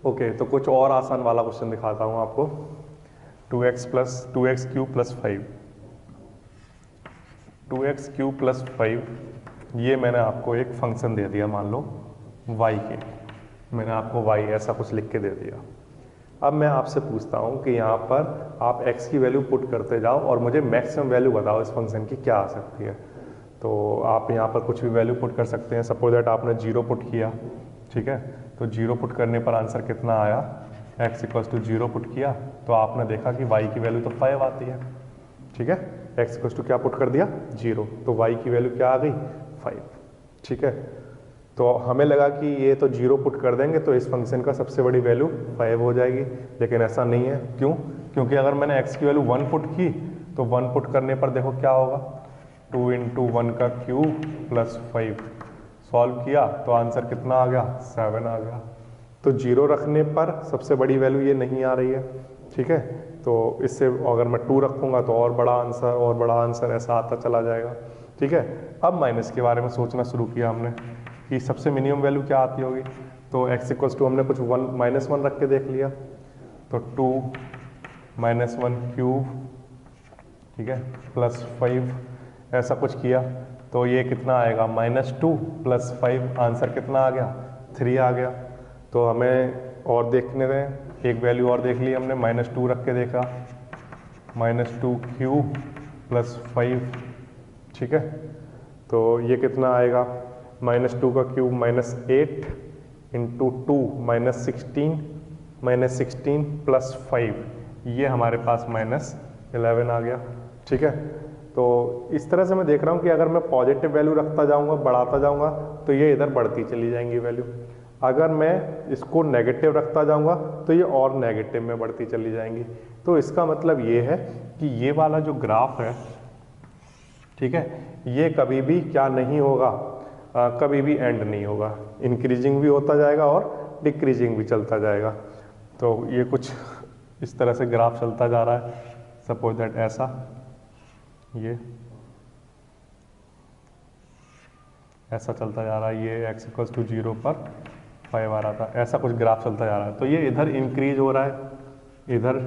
Okay, तो कुछ और आसान वाला क्वेश्चन दिखाता हूँ आपको। 2x cube plus 5, 2x cube plus 5, ये मैंने आपको एक फंक्शन दे दिया, मान लो y के, मैंने आपको y ऐसा कुछ लिख के दे दिया। अब मैं आपसे पूछता हूँ कि यहाँ पर आप x की वैल्यू पुट करते जाओ और मुझे मैक्सिमम वैल्यू बताओ इस फंक्शन की क्या आ सकती है। तो आप यहाँ पर कुछ भी वैल्यू पुट कर सकते हैं। सपोज दैट आपने 0 पुट किया, ठीक है, तो 0 पुट करने पर आंसर कितना आया, x इक्वल्स टू 0 पुट किया तो आपने देखा कि y की वैल्यू तो 5 आती है, ठीक है। x इक्वल्स टू क्या पुट कर दिया, 0, तो y की वैल्यू क्या आ गई, 5, ठीक है। तो हमें लगा कि ये तो 0 पुट कर देंगे तो इस फंक्शन का सबसे बड़ी वैल्यू 5 हो जाएगी, लेकिन ऐसा नहीं है। क्यों? क्योंकि अगर मैंने x की वैल्यू 1 पुट की तो 1 पुट करने पर देखो क्या होगा, 2 इंटू 1 का क्यूब प्लस 5, सॉल्व किया तो आंसर कितना आ गया, 7 आ गया। तो 0 रखने पर सबसे बड़ी वैल्यू ये नहीं आ रही है, ठीक है। तो इससे अगर मैं 2 रखूँगा तो और बड़ा आंसर ऐसा आता चला जाएगा, ठीक है। अब माइनस के बारे में सोचना शुरू किया हमने कि सबसे मिनिमम वैल्यू क्या आती होगी। तो x इक्वल्स टू हमने कुछ -1 रख के देख लिया, तो 2 -1 क्यूब, ठीक है, प्लस 5 ऐसा कुछ किया तो ये कितना आएगा, -2 प्लस 5, आंसर कितना आ गया, 3 आ गया। तो हमें और देखने दें, एक वैल्यू और देख ली हमने, -2 रख के देखा, -2 क्यूब प्लस 5, ठीक है। तो ये कितना आएगा, -2 का क्यूब -8 इंटू 2 -16 प्लस 5, ये हमारे पास -11 आ गया, ठीक है। तो इस तरह से मैं देख रहा हूँ कि अगर मैं पॉजिटिव वैल्यू रखता जाऊँगा, बढ़ाता जाऊँगा तो ये इधर बढ़ती चली जाएंगी वैल्यू। अगर मैं इसको नेगेटिव रखता जाऊँगा तो ये और नेगेटिव में बढ़ती चली जाएंगी। तो इसका मतलब ये है कि ये वाला जो ग्राफ है, ठीक है, ये कभी भी क्या नहीं होगा, कभी भी एंड नहीं होगा, इंक्रीजिंग भी होता जाएगा और डिक्रीजिंग भी चलता जाएगा। तो ये कुछ इस तरह से ग्राफ चलता जा रहा है। सपोज दैट ऐसा, ये ऐसा चलता जा रहा है, ये x इक्वल्स टू 0 पर 5 आ रहा था, ऐसा कुछ ग्राफ चलता जा रहा है। तो ये इधर इंक्रीज हो रहा है, इधर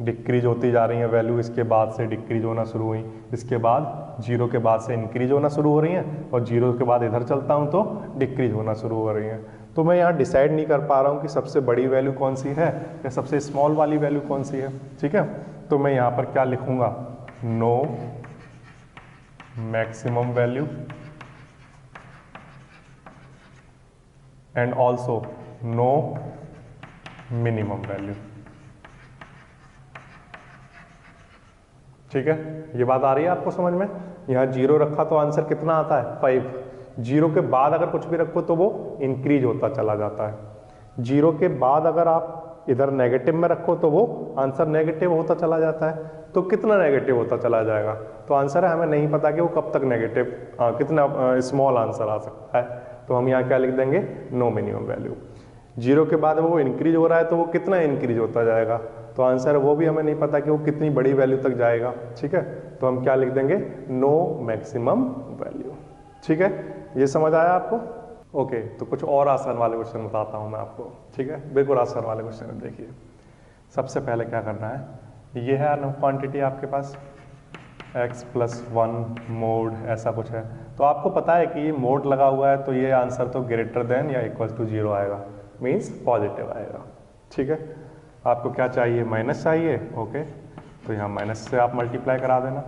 डिक्रीज होती जा रही है वैल्यू, इसके बाद से डिक्रीज होना शुरू हुई, इसके बाद 0 के बाद से इंक्रीज होना शुरू हो रही हैं, और 0 के बाद इधर चलता हूँ तो डिक्रीज होना शुरू हो रही हैं। तो मैं यहाँ डिसाइड नहीं कर पा रहा हूँ कि सबसे बड़ी वैल्यू कौन सी है या सबसे स्मॉल वाली वैल्यू कौन सी है, ठीक है। तो मैं यहाँ पर क्या लिखूँगा, no maximum value and also no minimum value, ठीक है। ये बात आ रही है आपको समझ में? यहाँ 0 रखा तो आंसर कितना आता है, 5। 0 के बाद अगर कुछ भी रखो तो वो इंक्रीज होता चला जाता है। 0 के बाद अगर आप इधर नेगेटिव में रखो तो वो आंसर नेगेटिव होता चला जाता है। तो कितना नेगेटिव होता चला जाएगा, तो आंसर है, हमें नहीं पता कि वो कब तक नेगेटिव, कितना स्मॉल आंसर आ सकता है। तो हम यहाँ क्या लिख देंगे, नो मिनिमम वैल्यू। 0 के बाद वो इंक्रीज हो रहा है तो वो कितना इंक्रीज होता जाएगा, तो आंसर वो भी हमें नहीं पता कि वो कितनी बड़ी वैल्यू तक जाएगा, ठीक है। तो हम क्या लिख देंगे, नो मैक्सिमम वैल्यू, ठीक है। ये समझ आया आपको? ओके, तो कुछ और आसान वाले क्वेश्चन बताता हूँ मैं आपको, ठीक है। बिल्कुल आसान वाले क्वेश्चन देखिए। सबसे पहले क्या करना है, ये है क्वांटिटी आपके पास x प्लस 1 मोड ऐसा कुछ है, तो आपको पता है कि ये मोड लगा हुआ है तो ये आंसर तो ग्रेटर देन या इक्वल टू 0 आएगा, मीन्स पॉजिटिव आएगा, ठीक है। आपको क्या चाहिए, माइनस चाहिए, ओके, तो यहाँ माइनस से आप मल्टीप्लाई करा देना,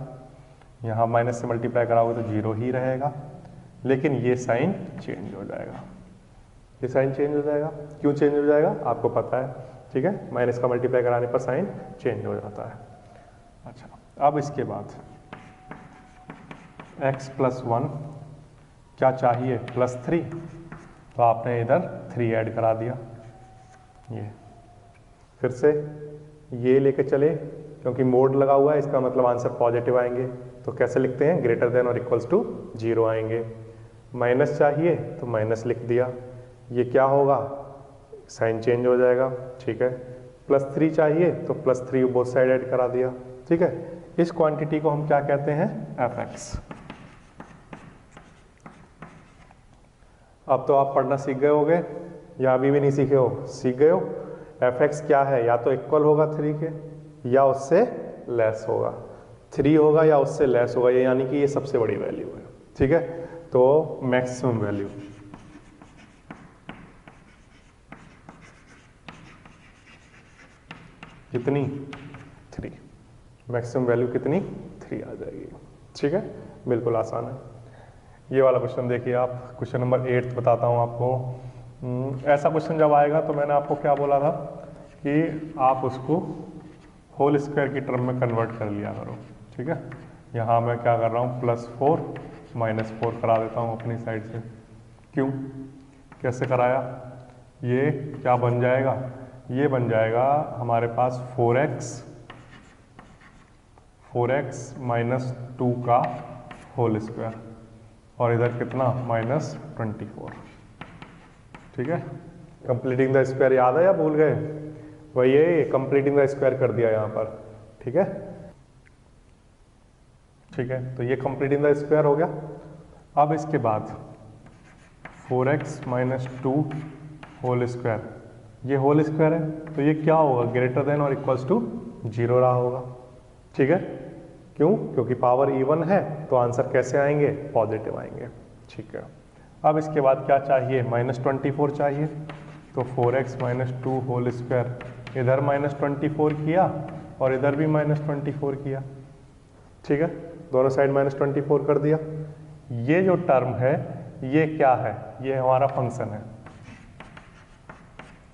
यहाँ माइनस से मल्टीप्लाई कराओगे तो 0 ही रहेगा, लेकिन ये साइन चेंज हो जाएगा, ये साइन चेंज हो जाएगा। क्यों चेंज हो जाएगा आपको पता है, ठीक है, माइनस का मल्टीप्लाई कराने पर साइन चेंज हो जाता है। अच्छा, अब इसके बाद x प्लस 1 क्या चाहिए, प्लस 3, तो आपने इधर 3 ऐड करा दिया, ये फिर से ये लेके चले, क्योंकि मोड लगा हुआ है इसका मतलब आंसर पॉजिटिव आएंगे, तो कैसे लिखते हैं, ग्रेटर देन और इक्वल्स टू 0 आएंगे। माइनस चाहिए तो माइनस लिख दिया, ये क्या होगा, साइन चेंज हो जाएगा, ठीक है। प्लस 3 चाहिए तो प्लस 3 बोथ साइड ऐड करा दिया, ठीक है। इस क्वांटिटी को हम क्या कहते हैं, fx। अब तो आप पढ़ना सीख गए होगे या अभी भी नहीं सीखे हो, सीख गए हो। एफ एक्स क्या है, या तो इक्वल होगा 3 के या उससे लेस होगा, 3 होगा या उससे लेस होगा, ये यानी कि ये सबसे बड़ी वैल्यू है। ठीक है, तो मैक्सिमम वैल्यू कितनी, 3, मैक्सिमम वैल्यू कितनी, 3 आ जाएगी। ठीक है, बिल्कुल आसान है। ये वाला क्वेश्चन देखिए आप, क्वेश्चन नंबर 8 बताता हूँ आपको। ऐसा क्वेश्चन जब आएगा तो मैंने आपको क्या बोला था कि आप उसको होल स्क्वायर की टर्म में कन्वर्ट कर लिया करो। ठीक है, यहाँ मैं क्या कर रहा हूँ, +4 -4 करा देता हूँ अपनी साइड से। क्यों, कैसे कराया, ये क्या बन जाएगा, ये बन जाएगा हमारे पास 4x -2 का होल स्क्वायर, और इधर कितना, -24। ठीक है, कंप्लीटिंग द स्क्वायर याद है या भूल गए, वही है, कंप्लीटिंग द स्क्वायर कर दिया यहाँ पर। ठीक है, ठीक है, तो ये कंप्लीटिंग द स्क्वायर हो गया। अब इसके बाद 4x -2 होल स्क्वायर, ये होल स्क्वायर है तो ये क्या होगा, ग्रेटर देन और इक्वल्स टू 0 रहा होगा। ठीक है, क्यों, क्योंकि पावर इवन है तो आंसर कैसे आएंगे, पॉजिटिव आएंगे। ठीक है, अब इसके बाद क्या चाहिए, -24 चाहिए, तो 4x -2 होल स्क्वायर, इधर -24 किया और इधर भी -24 किया। ठीक है, दोनों साइड -24 कर दिया। ये जो टर्म है ये क्या है, ये हमारा फंक्शन है,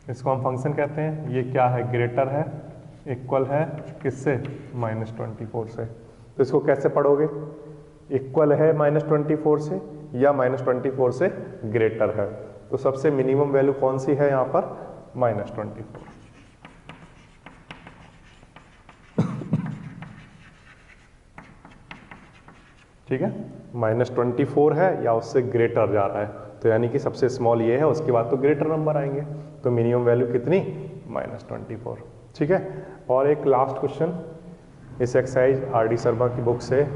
इसको हम फंक्शन कहते हैं। ये क्या है, ग्रेटर है, इक्वल है किससे, -24 से। तो इसको कैसे पढ़ोगे, इक्वल है -24 से या -24 से ग्रेटर है, तो सबसे मिनिमम वैल्यू कौन सी है यहाँ पर, -24। ठीक है, -24 है या उससे ग्रेटर जा रहा है, तो यानी कि सबसे स्मॉल ये है, उसके बाद तो ग्रेटर नंबर आएंगे, तो मिनिमम वैल्यू कितनी, -24। ठीक है, और एक लास्ट क्वेश्चन इस एक्सरसाइज RD शर्मा की बुक से,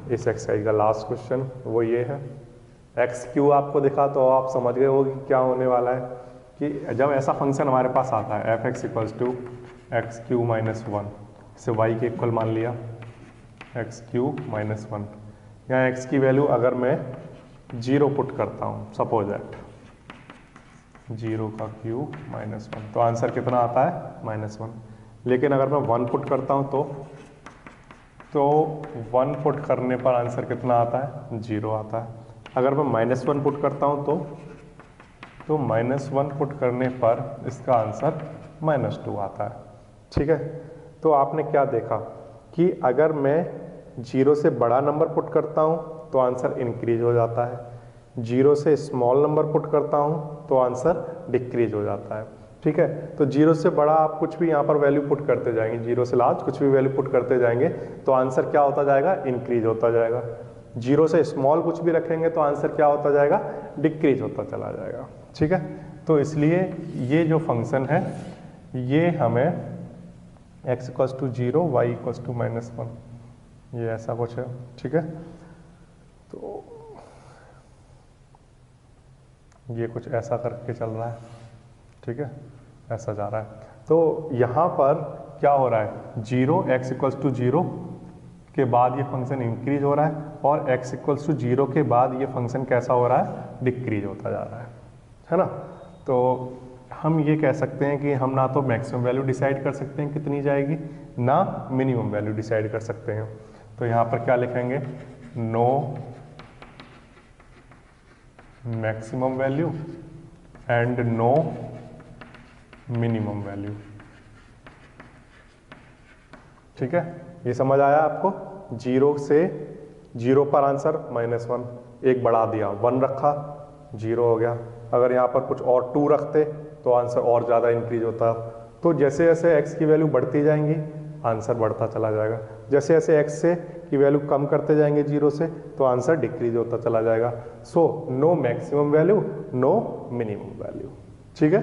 इस एक्सरसाइज का लास्ट क्वेश्चन वो ये है। XQ आपको दिखा तो आप समझ गए हो कि क्या होने वाला है, कि जब ऐसा फंक्शन हमारे पास आता है f(x = x³ - 1), इसे y के इक्वल मान लिया, x³ - 1, यहाँ x की वैल्यू अगर मैं 0 पुट करता हूँ, सपोज दैट 0 का क्यूब -1, तो आंसर कितना आता है, -1। लेकिन अगर मैं 1 पुट करता हूँ तो 1 पुट करने पर आंसर कितना आता है, 0 आता है। अगर मैं -1 पुट करता हूँ तो -1 पुट करने पर इसका आंसर -2 आता है। ठीक है, तो आपने क्या देखा कि अगर मैं 0 से बड़ा नंबर पुट करता हूँ तो आंसर इंक्रीज हो जाता है, 0 से स्मॉल नंबर पुट करता हूँ तो आंसर डिक्रीज हो जाता है। ठीक है, तो 0 से बड़ा आप कुछ भी यहाँ पर वैल्यू पुट करते जाएंगे, 0 से लार्ज कुछ भी वैल्यू पुट करते जाएंगे तो आंसर क्या होता जाएगा, इंक्रीज होता जाएगा। 0 से स्मॉल कुछ भी रखेंगे तो आंसर क्या होता जाएगा, डिक्रीज होता चला जाएगा। ठीक है, तो इसलिए ये जो फंक्शन है ये हमें x = 0 y = -1, ये ऐसा कुछ है। ठीक है, तो ये कुछ ऐसा करके चल रहा है। ठीक है, ऐसा जा रहा है, तो यहाँ पर क्या हो रहा है, 0 x = 0 के बाद ये फंक्शन इंक्रीज हो रहा है, और x = 0 के बाद ये फंक्शन कैसा हो रहा है, डिक्रीज होता जा रहा है ना। तो हम ये कह सकते हैं कि हम ना तो मैक्सिमम वैल्यू डिसाइड कर सकते हैं कितनी जाएगी, ना मिनिमम वैल्यू डिसाइड कर सकते हैं। तो यहाँ पर क्या लिखेंगे, no maximum value and no minimum value. ठीक है, ये समझ आया आपको। 0 से 0 पर आंसर -1, एक बढ़ा दिया 1 रखा 0 हो गया। अगर यहाँ पर कुछ और 2 रखते तो आंसर और ज़्यादा इंक्रीज होता। तो जैसे जैसे x की वैल्यू बढ़ती जाएंगी आंसर बढ़ता चला जाएगा, जैसे जैसे x से की वैल्यू कम करते जाएंगे 0 से तो आंसर डिक्रीज होता चला जाएगा। So no maximum value, no minimum value. ठीक है।